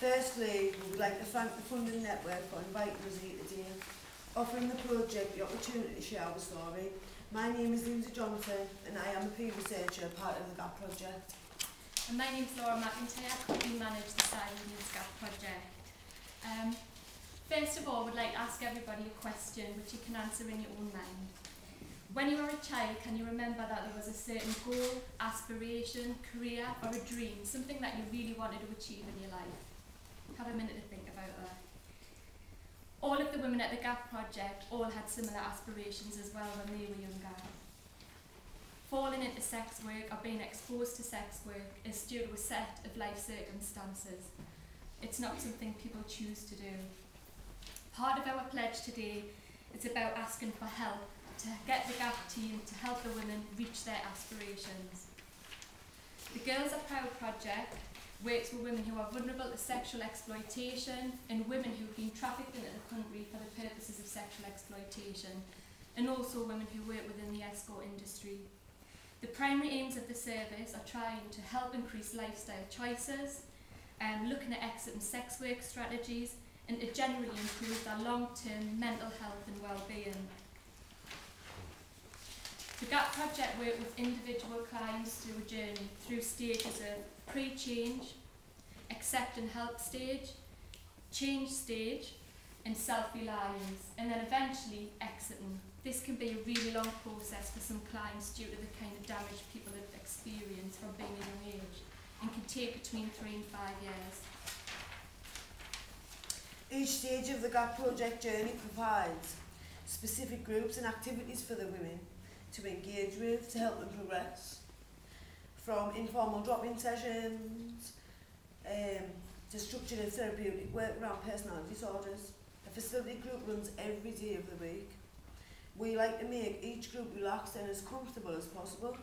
Firstly, we would like to thank the funding network for inviting us here today, offering the project the opportunity to share our story. My name is Lindsay Johnson and I am a peer researcher, part of the GAP project. And my name is McIntyre, I currently manage the Cyrenians GAP project. First of all, I would like to ask everybody a question which you can answer in your own mind. When you were a child, can you remember that there was a certain goal, aspiration, career or a dream, something that you really wanted to achieve in your life? Have a minute to think about that. All of the women at the GAP project all had similar aspirations as well when they were younger. Falling into sex work or being exposed to sex work is due to a set of life circumstances. It's not something people choose to do. Part of our pledge today is about asking for help to get the GAP team to help the women reach their aspirations. The Girls Are Proud project works with women who are vulnerable to sexual exploitation and women who've been trafficked into the country for the purposes of sexual exploitation, and also women who work within the escort industry. The primary aims of the service are trying to help increase lifestyle choices, looking at exit and sex work strategies, and to generally improve their long-term mental health and well-being. The GAP project works with individual clients through a journey, through stages of pre-change, accept and help stage, change stage, and self-reliance, and then eventually exiting. This can be a really long process for some clients due to the kind of damage people have experienced from being a young age, and can take between 3 and 5 years. Each stage of the GAP project journey provides specific groups and activities for the women to engage with to help them progress. From informal drop-in sessions to structured therapeutic work around personality disorders. A facility group runs every day of the week. We like to make each group relaxed and as comfortable as possible.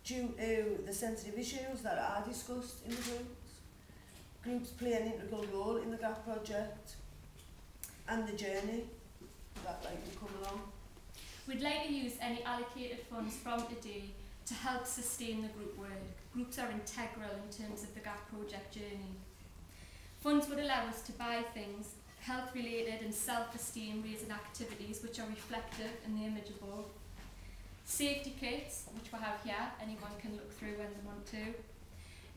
Due to the sensitive issues that are discussed in the groups play an integral role in the GAP project and the journey that will come along. We'd like to use any allocated funds from today to help sustain the group work. Groups are integral in terms of the GAP project journey. Funds would allow us to buy things, health-related and self-esteem raising activities which are reflected in the image above. Safety kits, which we have here, anyone can look through when they want to.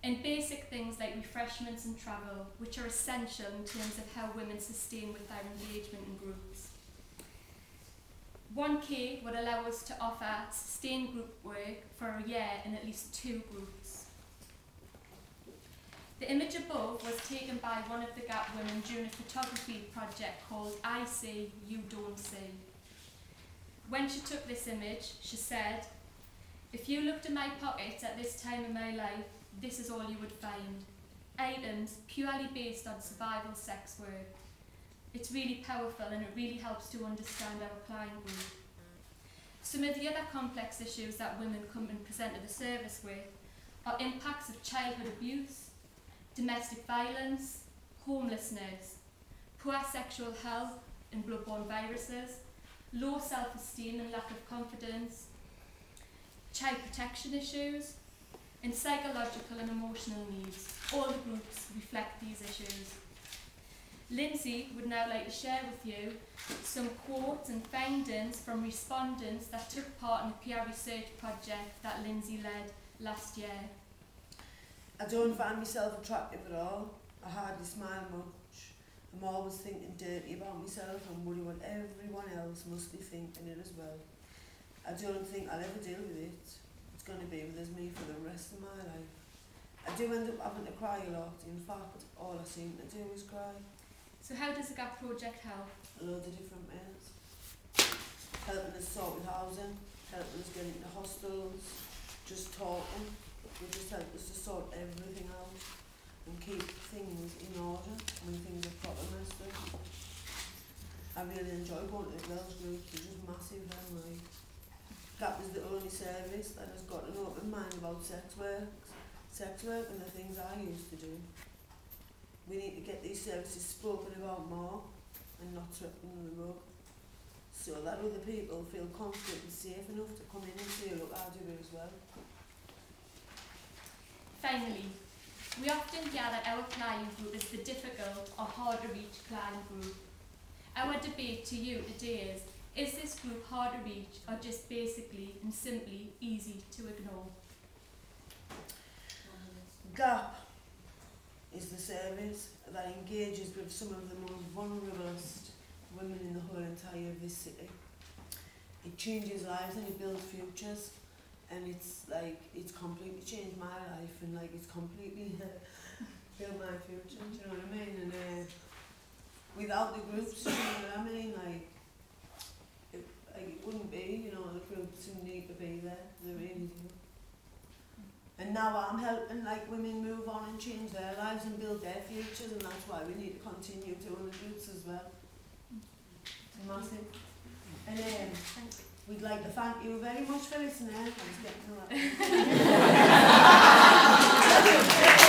And basic things like refreshments and travel, which are essential in terms of how women sustain with their engagement in groups. 1K would allow us to offer sustained group work for a year in at least 2 groups. The image above was taken by one of the GAP women during a photography project called I See, You Don't See. When she took this image, she said, "If you looked in my pockets at this time in my life, this is all you would find. Items purely based on survival sex work." It's really powerful and it really helps to understand our client group. Some of the other complex issues that women come and present to the service with are impacts of childhood abuse, domestic violence, homelessness, poor sexual health and bloodborne viruses, low self-esteem and lack of confidence, child protection issues, and psychological and emotional needs. All the groups reflect these issues. Lindsay would now like to share with you some quotes and findings from respondents that took part in the peer research project that Lindsay led last year. I don't find myself attractive at all. I hardly smile much. I'm always thinking dirty about myself and worry what everyone else must be thinking it as well. I don't think I'll ever deal with it. It's going to be with me for the rest of my life. I do end up having to cry a lot. In fact, all I seem to do is cry. So how does the GAP project help? Loads of different ways. Helping us sort with housing, helping us get into hostels, just talking. They just help us to sort everything out and keep things in order when things are proper messed up. I really enjoy going to the girls' groups, they're just massive, don't they? GAP is the only service that has got an open mind about sex work and the things I used to do. We need to get these services spoken about more and not swept under the rug, so that other people feel confident and safe enough to come in and say, look, I do it as well. Finally, We often hear that our client group is the difficult or hard to reach client group. Our debate to you today is this group hard to reach or just basically and simply easy to ignore? GAP is the service that engages with some of the most vulnerable women in the whole entire of this city. It changes lives and it builds futures, and it's completely changed my life, and like it's completely built my future, do you know what I mean? And without the groups, you know what I mean, it wouldn't be, you know, the groups who need to be there, they really do. And now I'm helping like women move on and change their lives and build their futures, and that's why we need to continue doing the groups as well. It's massive. And we'd like to thank you very much for listening. I was getting a lot.